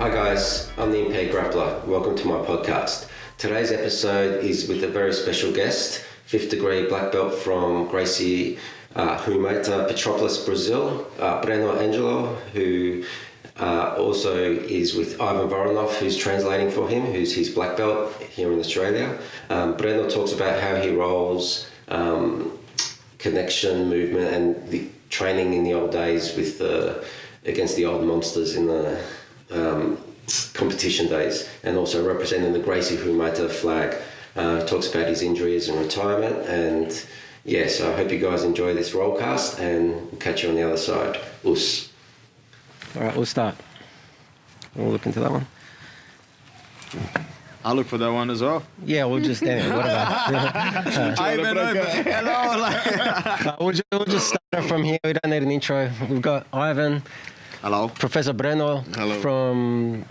Hi guys, I'm the Impaired Grappler. Welcome to my podcast. Today's episode is with a very special guest, 5th degree black belt from Gracie Humaita, Petropolis, Brazil, Breno Angelo, who also is with Ivan Voronoff, who's translating for him, who's his black belt here in Australia. Breno talks about how he rolls, connection, movement, and the training in the old days with against the old monsters in the competition days, and also representing the Gracie Humaita flag. Talks about his injuries and retirement, and yeah, so I hope you guys enjoy this rollcast, and we'll catch you on the other side. Us. All right, we'll start. We'll look into that one. I'll look for that one as well. Yeah, we'll just anyway, whatever. Hello. We'll just start from here. We don't need an intro. We've got Ivan. Hello. Professor Breno. Hello. From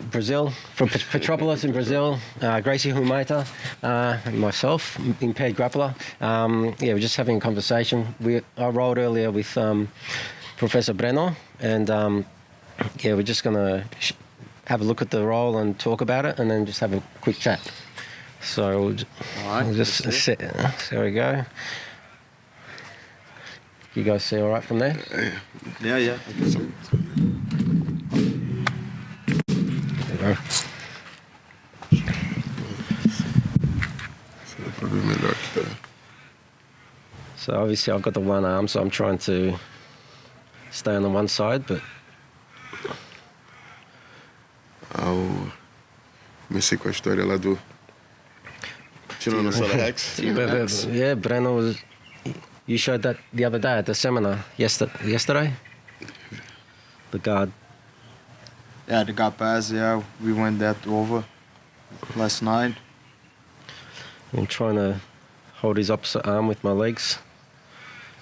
Brazil, from Petropolis in Brazil. Gracie Humaita, and myself, Impaired Grappler. Yeah, we're just having a conversation. I rolled earlier with Professor Breno, and yeah, we're just gonna have a look at the roll and talk about it, and then just have a quick chat. So we'll just sit. There we go. You guys see all right from there? Yeah. There we go. So obviously I've got the one arm, so I'm trying to stay on the one side, but Comecei com a história lá do Tiranossauro Rex. Yeah, Breno was. You showed that the other day at the seminar. Yesterday. The guard. Yeah, the guard pass. Yeah, we went that over last night. I'm trying to hold his opposite arm with my legs,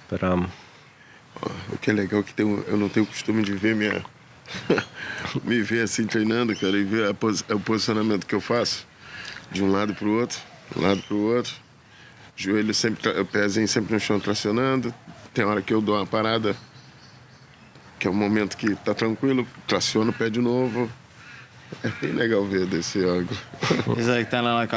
but O que é legal é que eu não tenho costume de ver me ver assim treinando, cara, e ver o posicionamento que eu faço de um lado pro outro, joelho sempre, o pezinho sempre no chão tracionando. Tem hora que eu dou uma parada, que é um momento que tá tranquilo, traciono o pé de novo. É bem legal ver desse ângulo. He's like kind of like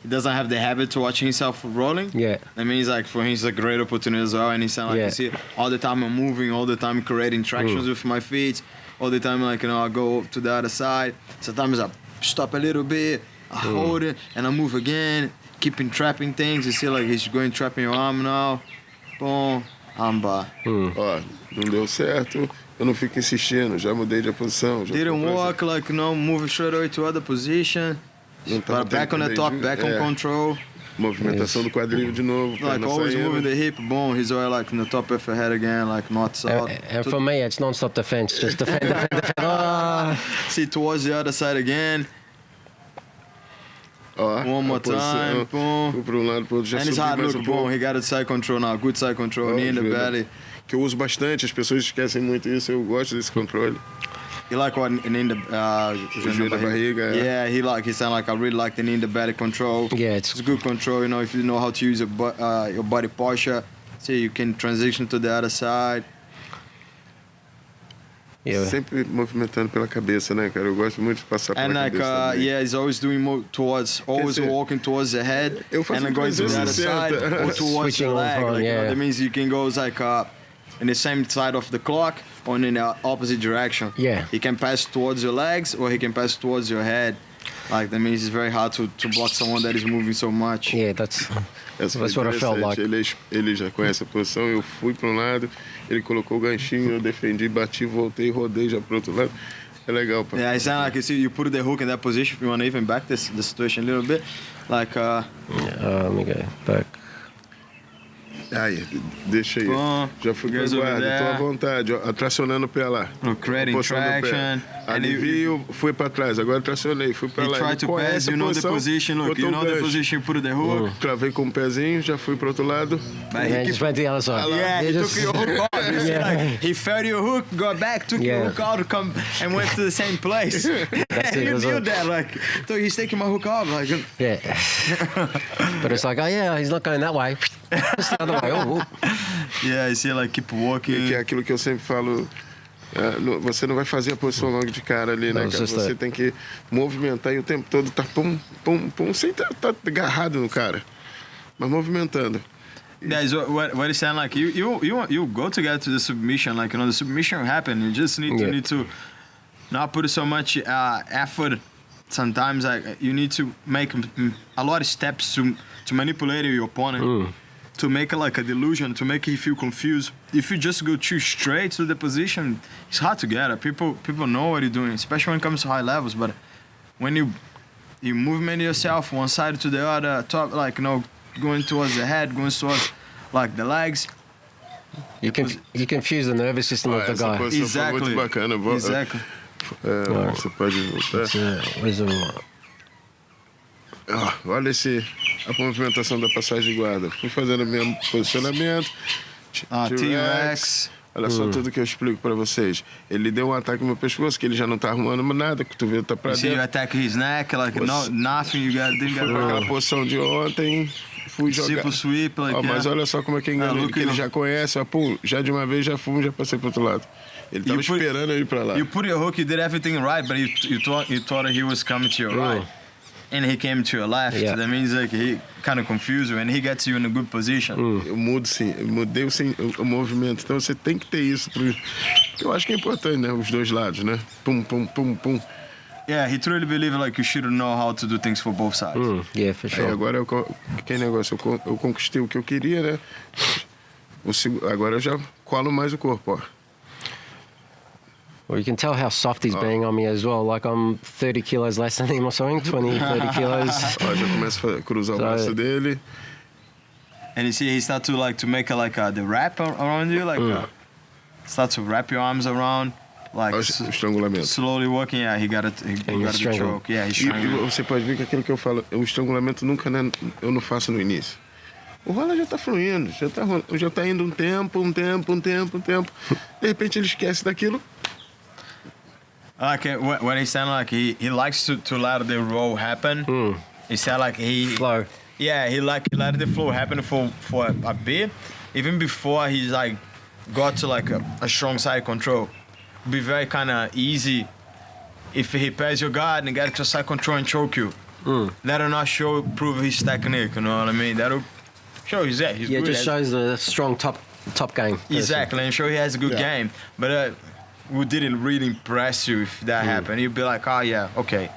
he doesn't have the habit to watching himself rolling. Yeah. I mean, for him, it's a great opportunity as well. And he's like, you see, all the time I'm moving, all the time creating tractions with my feet, all the time, like, I go to the other side. Sometimes I stop a little bit, I hold it, and I move again, keeping trapping things. You see, like, he's going trapping your arm now. Boom, armbar. Ó, não deu certo, eu não fico insistindo, já mudei de posição. Didn't walk, like, move straight away to other position. But back on the top, back on control. Movimentação do quadril de novo. Like always moving the hip, boom, he's always like on the top of your head again, like not out. And for me, it's non-stop defense. Just defend. Oh. See, towards the other side again. One more time, boom. Pro lado, pro outro, já and his hard look, boom, he got a side control now, good side control, knee in the belly. Que eu uso bastante, as pessoas esquecem muito isso, eu gosto desse controle. You like what in the barriga? Yeah, he sound like I really like the knee in the belly control. Yeah, it's good control. If you know how to use your body posture, so you can transition to the other side. Yeah. Sempre movimentando pela cabeça, né, cara? Eu gosto muito de passar pela cabeça. And he's always doing walking towards the head, and then going to the other side or towards the leg. That means you can go like in the same side of the clock or in the opposite direction. Yeah. He can pass towards your legs or he can pass towards your head. Like, that means it's very hard to block someone that is moving so much. Yeah, that's what I felt like. Ele já conhece a posição, eu fui para um lado, ele colocou o ganchinho, eu defendi, bati, voltei, rodei já para outro lado. É legal, pá. Yeah, it's not like you put the hook in that position. If you want to even back the situation a little bit. Like, let me go back. Aí, deixa aí. Já fui pra guarda, tô à vontade, ó, tracionando o pé lá. Creating traction. Alivio, fui pra trás, agora tracionei, fui pra lá. He tried to pass, you know the position, look, you know the position, put the hook. Travei com o pezinho, já fui pro outro lado. He just went the other side. Yeah, he took your hook out. He felt your hook, got back, took your hook out, come and went to the same place. That's you knew that, like, so he's taking my hook out, like. Yeah. But it's like, oh yeah, he's not going that way. Just the other way. Oh. Yeah, you see, like, keep walking. Que é aquilo que eu sempre falo Você não vai fazer a posição logo de cara ali, né, cara? Você tem que movimentar e o tempo todo tá pum, pum, pum, sem tá agarrado no cara, mas movimentando. Yeah, so what he's saying, like you go to get to the submission, like the submission will happen. You just need to not put so much effort. Sometimes you need to make a lot of steps to manipulate your opponent, to make like a delusion, to make him feel confused. If you just go too straight to the position, it's hard to get it. People know what you're doing, especially when it comes to high levels. But when you movement yourself one side to the other, top going towards the head, going towards like the legs. You confuse the nervous system of the guy. Foi muito bacana. Exactly. Você pode voltar. Olha a movimentação da passagem de guarda. Fui fazendo o mesmo posicionamento. T-Rex. Olha só tudo que eu explico pra vocês. Ele deu um ataque no meu pescoço, que ele já não tá arrumando nada, o cotovelo tá pra dentro. You attack his neck, like nothing, didn't get aquela posição de ontem, fui jogar. Simple sweep, mas olha só como é que engana ele, que ele já conhece, pum, já de uma vez já passei pro outro lado. Ele tava esperando eu ir pra lá. You put your hook, you did everything right, but you thought he was coming to your right. And he came to your left. Yeah. That means like he kind of confused you and he gets you in a good position. Eu mudei o movimento. Então você tem que ter isso. Eu acho que é importante, né? Os dois lados, né? Pum, pum, pum, pum. Yeah, he truly believed like you should know how to do things for both sides. Yeah, for sure. Aí agora que negócio, eu conquistei o que eu queria, né? Agora eu já colo mais o corpo, ó. Well, you can tell how soft he's being on me as well. Like I'm 30 kilos less than him or something, 20, 30 kilos. Ó, já começa a cruzar o braço dele. And you see he start to make the wrap around you, start to wrap your arms around, like o estrangulamento. slowly working. Yeah, he got it. He got the choke. Yeah, he's strangling. E você pode ver que aquilo que eu falo, o estrangulamento nunca, né, eu não faço no início. O rola já tá fluindo, já tá indo um tempo. De repente ele esquece daquilo. Like when he's saying like he likes to let the roll happen. He said like flow. Yeah, he let the flow happen for a bit, even before he's like got to like a strong side control. Be very kind of easy if he pairs your guard and get to side control and choke you. That'll not prove his technique. You know what I mean? That'll show he's good. Yeah, it just shows the strong top game. Exactly, and show he has a good game. But we didn't really impress you if that happened. You'd be like, oh yeah, okay.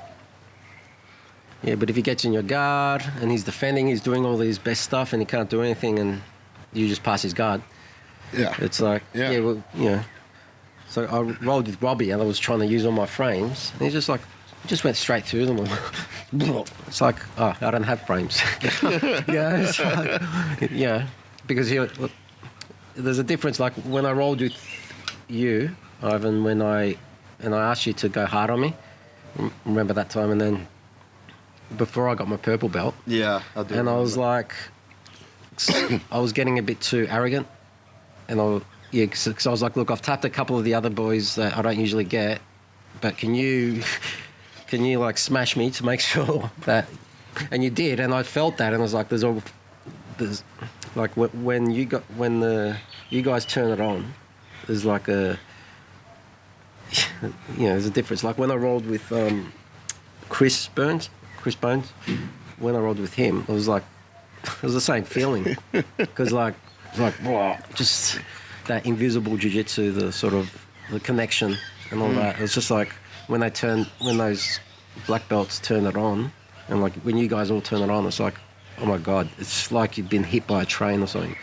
Yeah, but if he gets in your guard and he's defending, he's doing all his best stuff and he can't do anything and you just pass his guard. Yeah. It's like, So I rolled with Robbie and I was trying to use all my frames and he just went straight through them. It's like, oh, I don't have frames. It's like, because there's a difference. Like when I rolled with you, Ivan, when I asked you to go hard on me, remember that time, and then before I got my purple belt, I do. And I was like, I was getting a bit too arrogant, and because I was like, look, I've tapped a couple of the other boys that I don't usually get, but can you like smash me to make sure that, and you did, and I felt that, and I was like, there's like when you guys turn it on, there's like a. There's a difference. Like when I rolled with Chris Bones, when I rolled with him, it was the same feeling. Because like wow, just that invisible jiu-jitsu, the sort of the connection and all that. It was just like when those black belts turn it on, and like when you guys all turn it on, it's like, oh my God, it's like you've been hit by a train or something.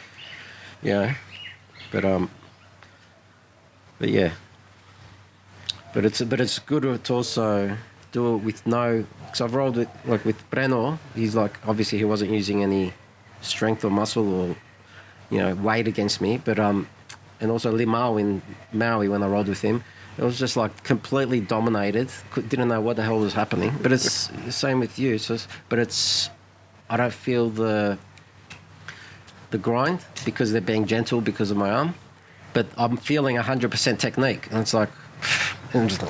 Yeah, but yeah. But it's good to also do it with because I've rolled it like with Breno. He's like, obviously he wasn't using any strength or muscle or weight against me. But and also Limao in Maui when I rolled with him, it was just like completely dominated. Didn't know what the hell was happening. But it's the same with you. I don't feel the grind because they're being gentle because of my arm. But I'm feeling 100% technique, and it's like. And just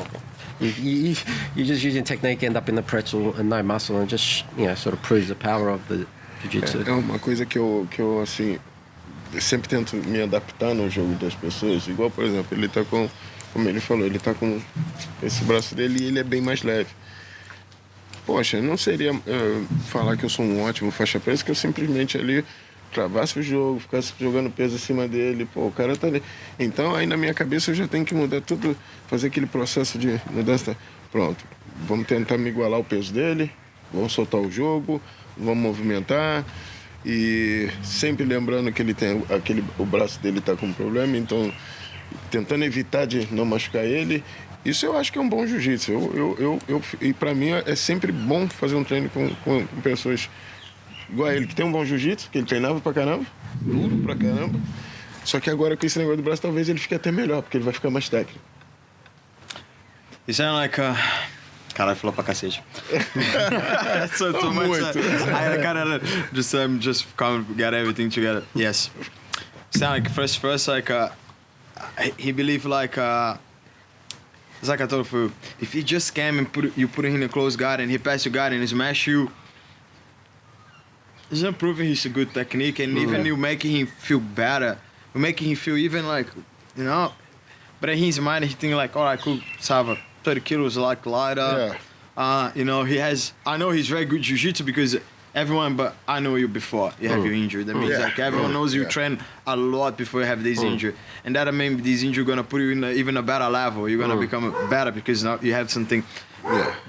you're just using technique, end up in the pretzel and no muscle, and just sort of proves the power of the jiu-jitsu. É uma coisa que eu assim sempre tento me adaptar no jogo das pessoas. Igual, por exemplo, ele tá com como ele falou, ele tá com esse braço dele e ele é bem mais leve. Poxa, não seria falar que eu sou um ótimo faixa preta, que eu simplesmente ali travasse o jogo, ficasse jogando peso acima dele, pô, o cara tá ali. Então aí na minha cabeça eu já tenho que mudar tudo, fazer aquele processo de mudança. Pronto, vamos tentar me igualar o peso dele, vamos soltar o jogo, vamos movimentar. E sempre lembrando que ele tem o braço dele tá com problema, então tentando evitar de não machucar ele. Isso eu acho que é um bom jiu-jitsu. E para mim é sempre bom fazer um treino com pessoas igual a ele, que tem um bom jiu-jitsu, que ele treinava pra caramba, duro pra caramba. Só que agora com esse negócio do braço talvez ele fique até melhor, porque ele vai ficar mais técnico. You sound like Caralho, falou pra cacete. So too much. Muito. I gotta just come get everything together. Yes. Sound like first like he believed like it's like I told you, if he just came and put him in a close guard and he passed your guard and he smash you, it's not proving he's a good technique, and even you making him feel better, you're making him feel even like, you know, but in his mind he think like, all right, cool, Sava, 30 kilos like lighter. Yeah. You know, I know he's very good jiu-jitsu because everyone, but I know you before you have your injury. That means like everyone knows you train a lot before you have this injury. And that means this injury gonna put you in even a better level. You're gonna become better because now you have something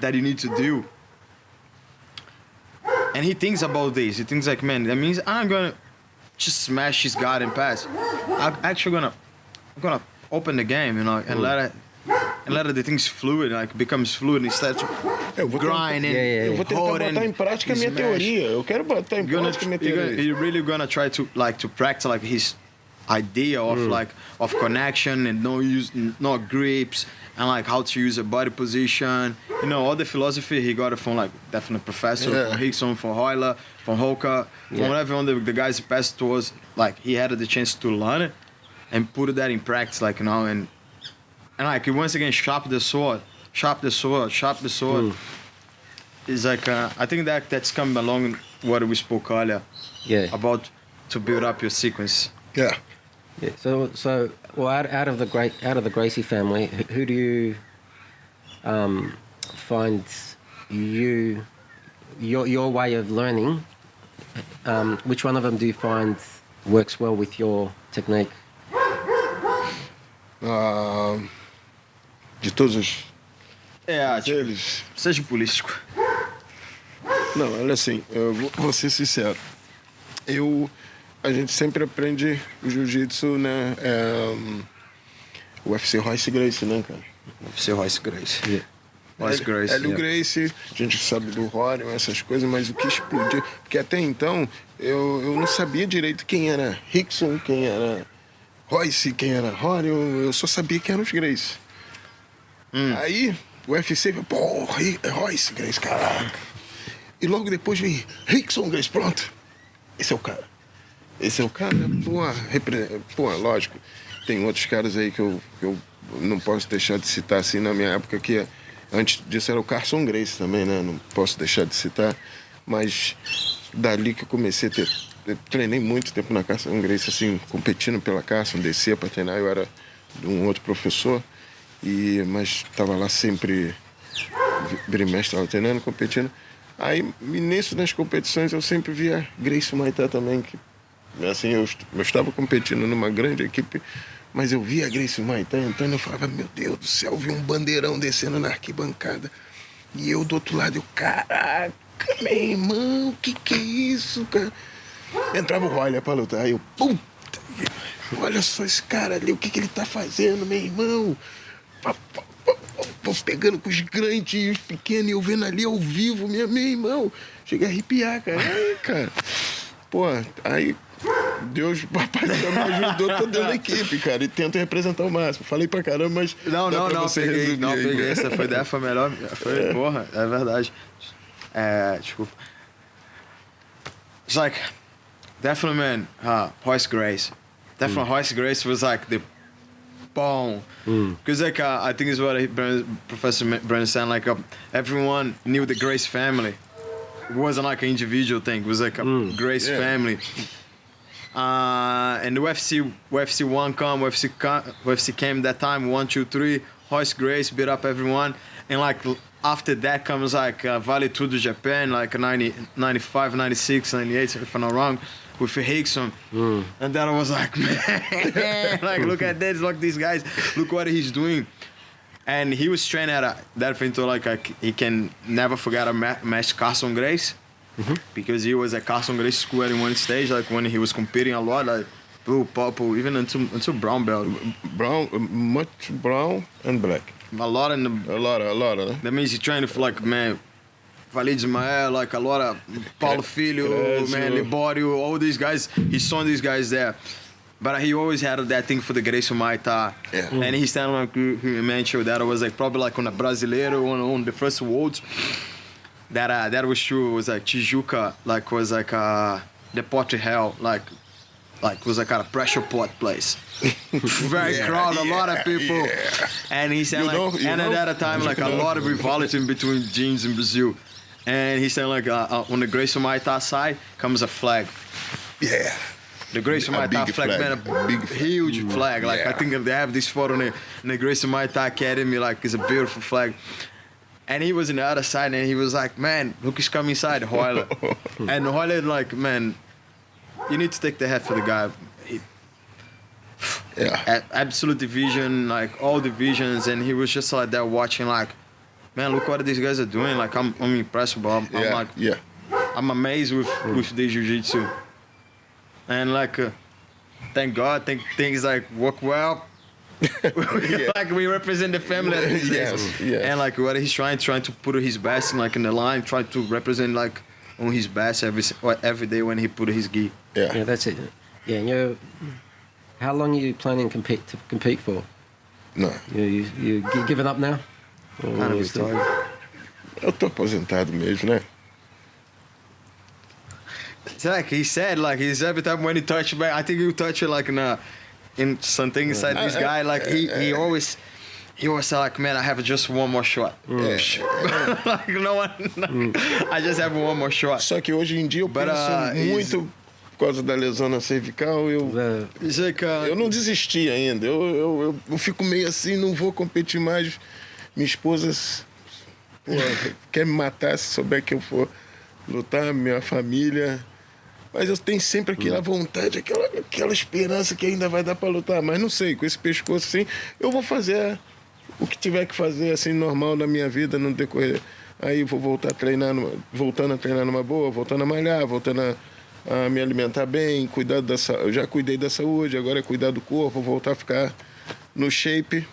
that you need to do. And he thinks about this. He thinks like, man, that means I'm gonna just smash his guard and pass. I'm actually gonna open the game, you know, and let the things fluid, like becomes fluid instead of grinding. Eu vou tentar botar em prática a minha teoria. Eu quero botar em prática a minha teoria. You're really gonna try to practice like his idea of of connection and no grips and like how to use a body position. You know, all the philosophy he got it from like definitely professor, from Rickson, from Royler, from Holka, from everyone the guys passed towards. Like he had the chance to learn it and put that in practice, like, you know, and like once again sharp the sword. Is like I think that's coming along what we spoke earlier. About to build up your sequence. Yeah. So well, out of the Gracie family, who do you find your way of learning? Which one of them do you find works well with your technique? De todos os eles. Seja político. Não, olha assim, eu vou ser sincero. A gente sempre aprende o jiu-jitsu, né? O UFC Royce Gracie, né, cara? UFC Royce Gracie. Royce Gracie. Hélio Gracie, a gente sabe do Rorion, essas coisas, mas o que explodiu... Porque até então, eu não sabia direito quem era Rickson, quem era Royce, quem era Rorion, eu só sabia quem eram os Gracie. Aí, o UFC, pô, Royce Gracie, caraca. E logo depois vem Rickson Gracie, pronto. Esse é o cara. Pô, lógico. Tem outros caras aí que eu não posso deixar de citar, assim, na minha época, que antes disso era o Carlson Gracie também, né? Não posso deixar de citar. Mas dali que eu comecei eu treinei muito tempo na Carlson Gracie, assim, competindo pela Carlson, descia para treinar, eu era de um outro professor, mas estava lá sempre, bimestre, estava treinando, competindo. Aí, nisso, nas competições, eu sempre via Gracie Humaita também, que, assim, eu estava competindo numa grande equipe, mas eu via a Gracie Humaita entrando, eu falava, meu Deus do céu, eu vi um bandeirão descendo na arquibancada. E eu do outro lado, caraca, meu irmão, que é isso, cara? Entrava o Royler pra lutar, aí eu, puta, olha só esse cara ali, o que ele tá fazendo, meu irmão? Pegando com os grandes e os pequenos, e eu vendo ali ao vivo, meu irmão. Cheguei a arrepiar, cara. Aí, cara. Pô, aí Deus, papai, já me ajudou, tô dentro da equipe, cara. E tento representar o máximo. Falei pra caramba, mas. Não, peguei. Essa foi ideia, foi melhor. Foi, porra, é verdade. Desculpa. It's like, definitely, man, Royce Gracie. Definitely Royce Gracie was like the bomb. Because like I think it's what Professor Breno said, like everyone knew the Gracie family. It wasn't like an individual thing. It was like a Gracie family. And the UFC 1 come, UFC came that time, 1, 2, 3. Royce Gracie beat up everyone. And like after that comes like Vale Tudo Japan, like 90, 95, 96, 98, if I'm not wrong, with Rickson. And then I was like, man, like look at this, look at these guys, look what he's doing. And he was trained at that Pinto, like he can never forget a match Carlson Gracie. Because he was at Carlson Gracie school at one stage, like when he was competing a lot, like blue, purple, even until brown belt. Brown, much brown and black. A lot in the... A lot of. That means he trained for like, man, Valide Ismael, like a lot of Paulo Filho, man, Libório, all these guys. He saw these guys there. But he always had that thing for the Gracie Humaita. Yeah. And he's telling like he mentioned that it was like probably like on a Brasileiro, on the first Worlds. That was true. It was like Tijuca, like was like the pot hell, like was like a pressure pot place. Very crowded, a lot of people. Yeah. And he said at that time like a lot of rivalry in between gyms in Brazil. And he said like on the Gracie Humaita side comes a flag. Yeah. The Gracie Humaita flag, man, a big, huge flag. Like I think they have this photo in the Gracie Humaita Academy, like it's a beautiful flag. And he was in the other side, and he was like, man, look, he's coming inside, Royler. And Royler, like, man, you need to take the head for the guy. Absolute division, like, all divisions, and he was just like that watching, like, man, look what these guys are doing. Like, I'm impressed, bro. I'm amazed with the jiu-jitsu. And, like, thank God, things, like, work well. Like we represent the family at these days. And like what he's trying to put his best in like in the line, trying to represent like on his best every day when he put his gi. Yeah, that's it. Yeah, and how long are you planning to compete for? No. You giving up now? Kind of retired. Eu tô aposentado mesmo, né? It's like he said, like he's every time when he touch back, I think you touch it like in something inside this guy, like he always said like, man, I have just one more shot. Like no one, I just have one more shot. Só que hoje em dia eu penso muito por causa da lesão na cervical, eu não desisti ainda. Eu fico meio assim, não vou competir mais. Minha esposa quer me matar se souber que eu for lutar, minha família. Mas eu tenho sempre aquela vontade, aquela esperança que ainda vai dar para lutar. Mas não sei, com esse pescoço assim, eu vou fazer o que tiver que fazer assim normal na minha vida no decorrer. Aí vou voltar a treinar, voltando a treinar numa boa, voltando a malhar, voltando a me alimentar bem, cuidar da saúde. Eu já cuidei da saúde, agora é cuidar do corpo, voltar a ficar no shape.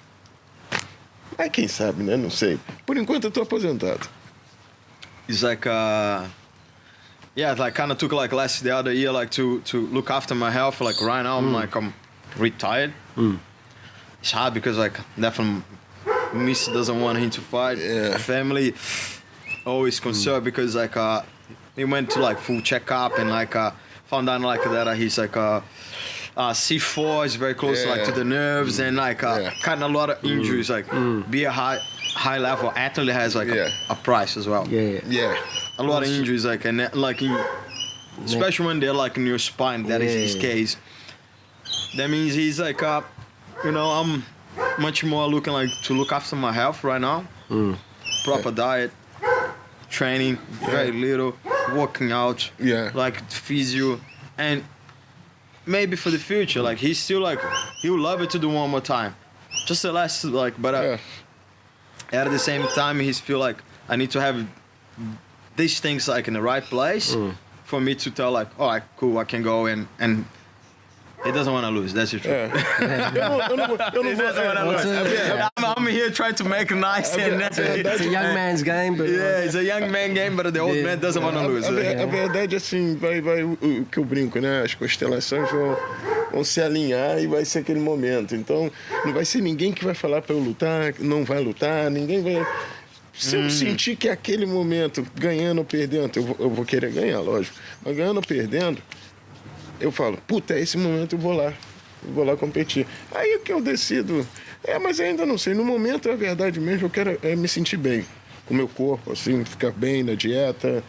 Aí quem sabe, né? Não sei. Por enquanto eu tô aposentado. It's like like kind of took like the other year like to look after my health. Like right now I'm retired. It's hard because like definitely Missy doesn't want him to fight. Family always concerned because like he went to like full checkup and like found out like that he's like C4 is very close like to the nerves and like kind of a lot of injuries. Like be a high level athlete has like a price as well. A lot of injuries, like and like especially when they're like in your spine. That is his case. That means he's like, I'm much more looking like to look after my health right now. Proper diet, training, very little, working out, like physio, and maybe for the future, like he's still like he would love it to do one more time, just the last like. But at the same time, he's feel like I need to have these things like in the right place for me to tell like, all right, cool, I can go and he doesn't want to lose. That's the truth. He doesn't want to lose. I'm here trying to make it nice. It's a young man's game, but it's a young man game, but the old man doesn't want to lose. A verdade assim, vai o que eu brinco, né? As constelações vão se alinhar e vai ser aquele momento. Então, não vai ser ninguém que vai falar para eu lutar, não vai lutar, ninguém vai. Se eu sentir que é aquele momento, ganhando ou perdendo, eu vou querer ganhar, lógico. Mas ganhando ou perdendo, eu falo, puta, é esse momento eu vou lá competir. Aí é que eu decido, mas ainda não sei. No momento, é a verdade mesmo, eu quero me sentir bem com o meu corpo, assim, ficar bem na dieta,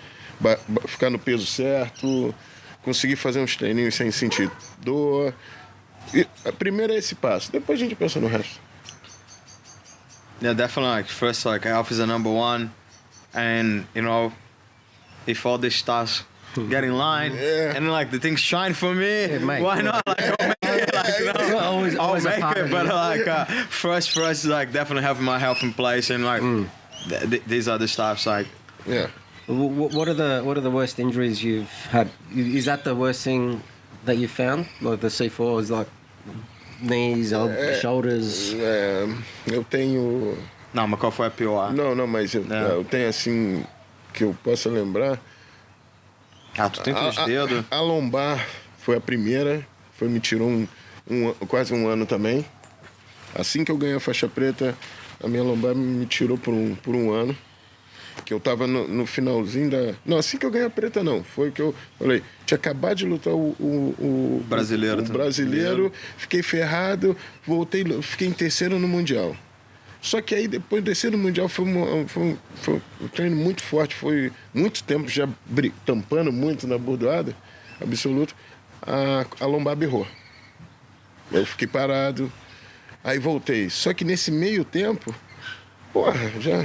ficar no peso certo. conseguir fazer uns treininhos sem sentir dor. E a primeira é esse passo, depois a gente pensa no resto. Yeah, definitely. Like first, like health is the number one, and you know, if all this starts get in line, and like the things shine for me, mate. why not? Like I'll make it. Like you know, Always I'll a make part it. of But it. like first, like definitely having my health in place, and like these other stuffs, like Yeah. What are the worst injuries you've had? Is that the worst thing that you found? Like the C4 is like knees, shoulders. Eu tenho. não, mas qual foi a pior? Não, mas eu tenho assim que eu possa lembrar. Ah, tu tem os dedos. A lombar foi a primeira, me tirou quase um ano também. Assim que eu ganhei a faixa preta, a minha lombar me tirou por um ano. Que eu tava no finalzinho da... Não, assim que eu ganhei a preta não. Foi que eu falei, tinha acabado de lutar o brasileiro, fiquei ferrado, voltei, fiquei em terceiro no Mundial. Só que aí depois de terceiro no Mundial foi um treino muito forte, foi muito tempo já tampando muito na bordoada, absoluto, a lombar berrou. Eu fiquei parado, aí voltei. Só que nesse meio tempo, porra, já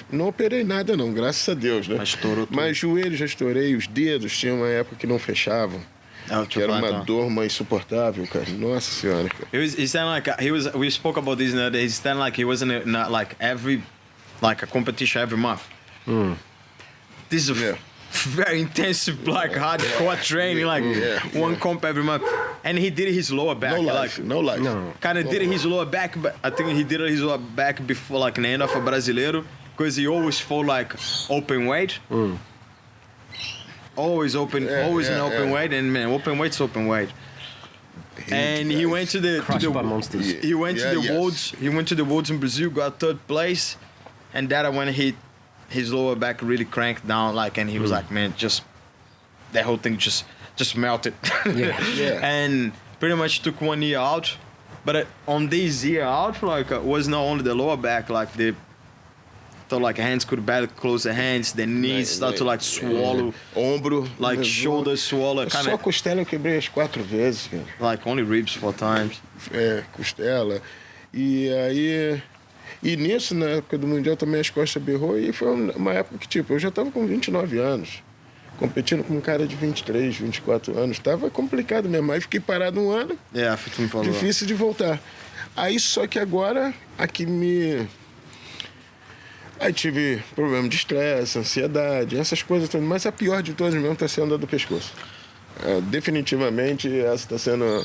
não operei nada não, graças a Deus, né? Mas estourou tudo. Mas joelho já estourei, os dedos tinha uma época que não fechavam. Que era uma dor mais insuportável, cara. Nossa senhora, cara. He sounded like we spoke about this the other day. He sounded like he wasn't not like a competition every month. This is a very intensive, like hardcore training, like one comp every month. And he did his lower back. No life. Kind of did his lower back, but I think he did his lower back before like the end of a Brasileiro, because he always fought like open weight. Always in open weight, and man, open weight's open weight. And he went to the monsters. He went to the Worlds. He went to the Worlds in Brazil, got third place, and that when his lower back really cranked down, like, and he was like, man, just that whole thing just melted. And pretty much took 1 year out. But on this year out, like, was not only the lower back, like so like hands could barely close the hands, the knees start to like swallow, ombro, like shoulders swallow, kind Só of costela eu quebrei as 4 vezes, cara. like only ribs 4 times. Costela. E aí... E nisso, na época do Mundial, também as costas berrou. E foi uma época que, tipo, eu já tava com 29 anos. Competindo com um cara de 23, 24 anos. Tava complicado mesmo. Aí fiquei parado um ano. Difícil de voltar. Aí, só que agora, Aí tive problema de estresse, ansiedade, essas coisas todas. Mas a pior de todas mesmo está sendo a do pescoço. Definitivamente, essa está sendo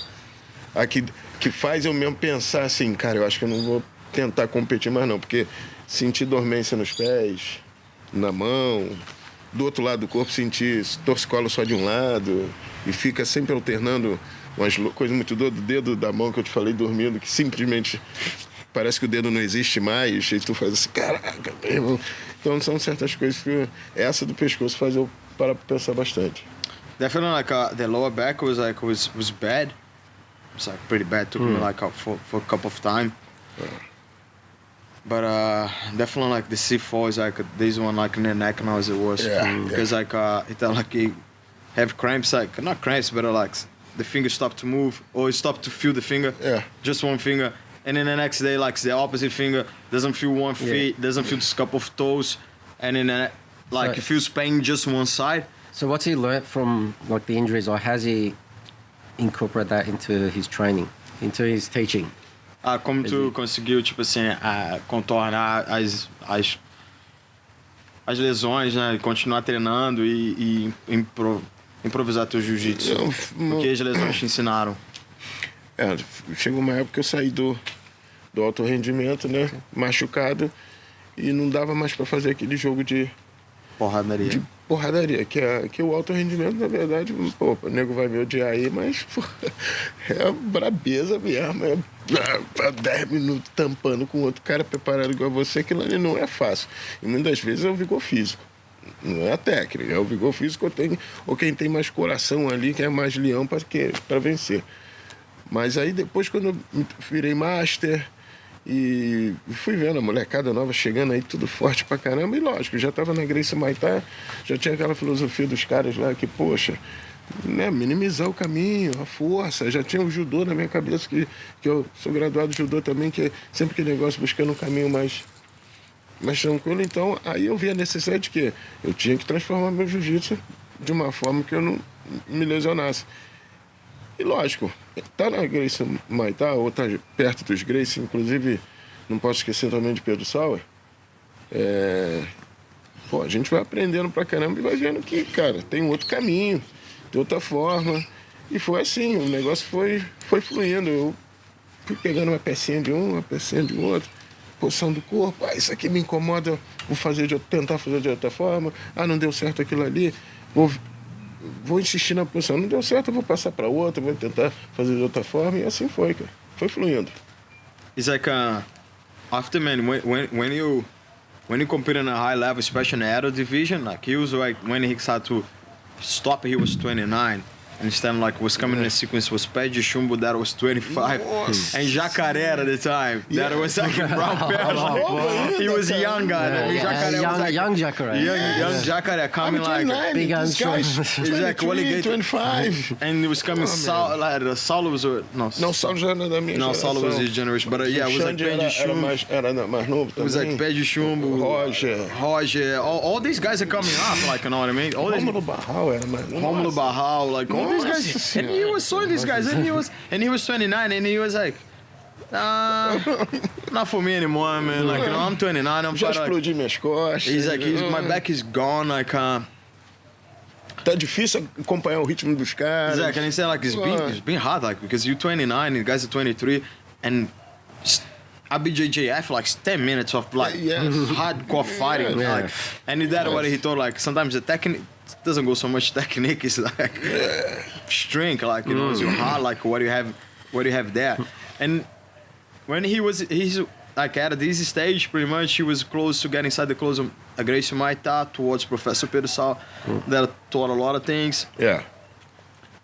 a que faz eu mesmo pensar assim, cara, eu acho que eu não vou tentar competir mais não, porque sentir dormência nos pés, na mão, do outro lado do corpo sentir torcicolo só de um lado e fica sempre alternando umas coisas muito doidas, do dedo da mão que eu te falei dormindo, que simplesmente parece que o dedo não existe mais e tu faz assim, caraca, meu irmão. Então são certas coisas que essa do pescoço faz eu parar pra pensar bastante. Definitely like the lower back was bad. It's like pretty bad. Took me like for a couple of time. But definitely like the C4 is like this one like in the neck now is the worst because like it like you have cramps, like not cramps but like the finger stopped to move or it stopped to feel the finger, just one finger, and then the next day like the opposite finger doesn't feel one feet, doesn't feel this couple of toes, and then like it feels pain just one side. So what's he learnt from like the injuries, or has he incorporated that into his training, into his teaching? Como tu conseguiu, tipo assim, contornar as lesões, né? Continuar treinando e improvisar teu jiu-jitsu. O que as lesões te ensinaram? Chegou uma época que eu saí do alto rendimento, né? Machucado, e não dava mais para fazer aquele jogo de porradaria, que o alto rendimento, na verdade, pô, o nego vai me odiar aí, mas pô, é a brabeza mesmo, pra 10 minutos tampando com outro cara preparado igual a você, aquilo ali não é fácil. E muitas vezes é o vigor físico, não é a técnica, é o vigor físico que eu tenho, ou quem tem mais coração ali, que é mais leão para vencer. Mas aí depois, quando eu virei master, e fui vendo a molecada nova chegando aí, tudo forte pra caramba. E lógico, já tava na Gracie Humaita, já tinha aquela filosofia dos caras lá que, poxa, né, minimizar o caminho, a força. Já tinha o judô na minha cabeça, que eu sou graduado de judô também, que é sempre aquele negócio buscando um caminho mais tranquilo. Então, aí eu vi a necessidade de que eu tinha que transformar meu jiu-jitsu de uma forma que eu não me lesionasse. E lógico, tá na Gracie Humaita, ou tá perto dos Gracie, inclusive, não posso esquecer também de Pedro Sauer. A gente vai aprendendo pra caramba e vai vendo que, cara, tem um outro caminho, de outra forma. E foi assim, o negócio foi fluindo. Eu fui pegando uma pecinha de um, uma pecinha de outro, posição do corpo. Isso aqui me incomoda, tentar fazer de outra forma. Não deu certo aquilo ali, vou insistir na posição. Não deu certo, eu vou passar para outra, vou tentar fazer de outra forma. E assim foi, cara. Foi fluindo. It's like after, man, when you compete in a high level, especially in the adult division, like he was like when he started to stop, he was 29. And this time, like, was coming in a sequence was Pedro Chumbo, that was 25. Nossa. And Jacaré at the time, that was like a brown belt. He was a young guy. Jacaré was like young Jacaré. Young Jacaré coming like big this guy's Exactly, 23, 25. and it was coming like Saulo was Não, Saulo já era da minha no, geração. Saulo was his generation, but yeah, it was like Xande Pedro Chumbo. era mais novo também. It was like Pedro Chumbo, Roger. all these guys are coming up, like, you know what I mean? All these Rômulo Barral era mais novo. Romulo Barral, like all these guys, Nossa and he was showing these guys, and he was 29, and he was like, not for me anymore, man. Like, you know, I'm 29, I'm Já like, explodi minhas costas. he's like, my back is gone, like, Tá difícil acompanhar o ritmo dos caras. exactly, and he said like it's been hard, like, because you're 29 and the guys are 23, and IBJJF like 10 minutes of like hardcore fighting, like, and that's what he told, like sometimes the technique doesn't go so much technique, it's like strength, like, you know, it's hard, like what you have there. And when he's like at this stage, pretty much he was close to getting inside the close of Gracie Humaita towards Professor Pedro Sauer, that taught a lot of things. Yeah.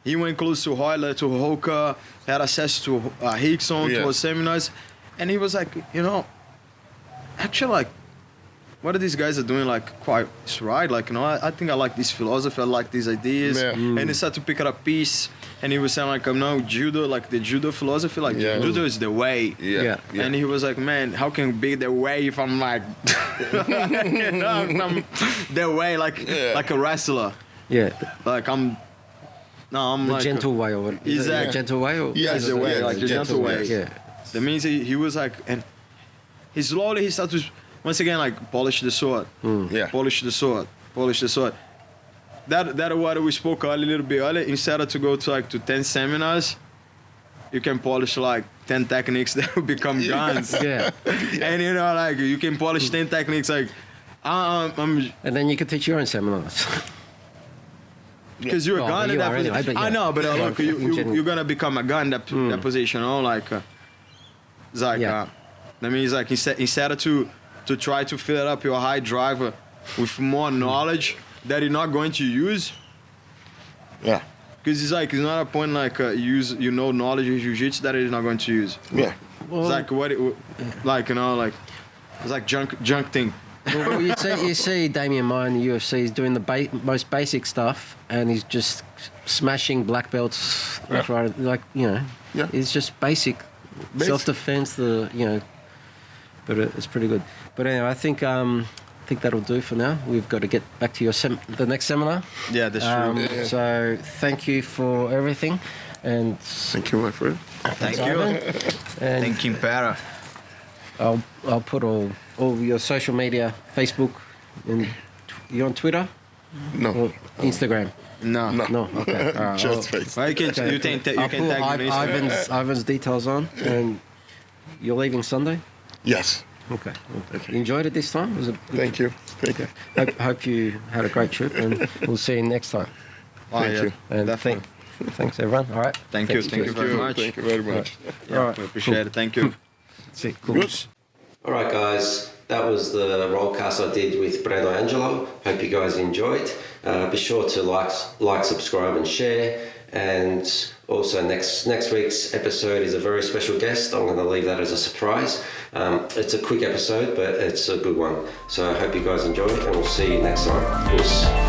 He went close to Royler, to Hoka, had access to Rickson, to his seminars, and he was like, you know, actually, like, what these guys are doing, like, quite right. Like, you know, I think I like this philosophy, I like these ideas. Yeah. And he started to pick up a piece, and he was saying, like, no, judo, like the judo philosophy, like, judo is the way. Yeah. And he was like, man, how can it be the way if I'm like, you know, I'm the way, like a wrestler. Yeah. Like, I'm The like gentle way or what? Exactly. Gentle way or? Yes, the way, like the gentle way. Yeah. That means he was like, and he slowly started to, once again, like, polish the sword. Yeah. Polish the sword. That what we spoke a little bit earlier. Instead of to go to like to 10 seminars, you can polish like 10 techniques that will become guns. Yeah. And you know, like, you can polish 10 techniques, like, I'm And then you can teach your own seminars. because you're a Well, gun in you that are position. anyway, but I yeah. know, but look, In general. you're gonna become a gun in that position, you know, like, it's like, that means like instead of to try to fill up your high driver with more knowledge that you're not going to use, Yeah. because it's like, it's not a point like knowledge in jiu-jitsu that you're not going to use. Yeah. It's like like, you know, like, it's like junk thing. Well, you see Damien Meyer in the UFC is doing the most basic stuff, and he's just smashing black belts left, right, like, you know. Yeah. It's just basic self-defense. But it's pretty good. But anyway, I think that'll do for now. We've got to get back to the next seminar. Yeah, that's true. So thank you for everything, and Thank you, my friend. Thank you. and Thank you, Impera. I'll put all your social media, Facebook, and you on Twitter No. or Instagram? No. No, okay. All right, Just face. Well, you can I'll tag put me on Instagram. Ivan's details on, and you're leaving Sunday. Yes. Okay. You enjoyed it this time? Was it? Thank you. Thank you. Hope you had a great trip, and we'll see you next time. Thank you. And Definitely. thanks everyone. All right. Thank you very much. Thank you very much. Yeah, All right. we appreciate it. Thank you. See, cool. Good. All right, guys, that was the Rollcast I did with Breno Angelo. Hope you guys enjoyed. Be sure to like, subscribe, and share. And also, next week's episode is a very special guest. I'm going to leave that as a surprise. It's a quick episode, but it's a good one. So I hope you guys enjoy it, and we'll see you next time. Peace.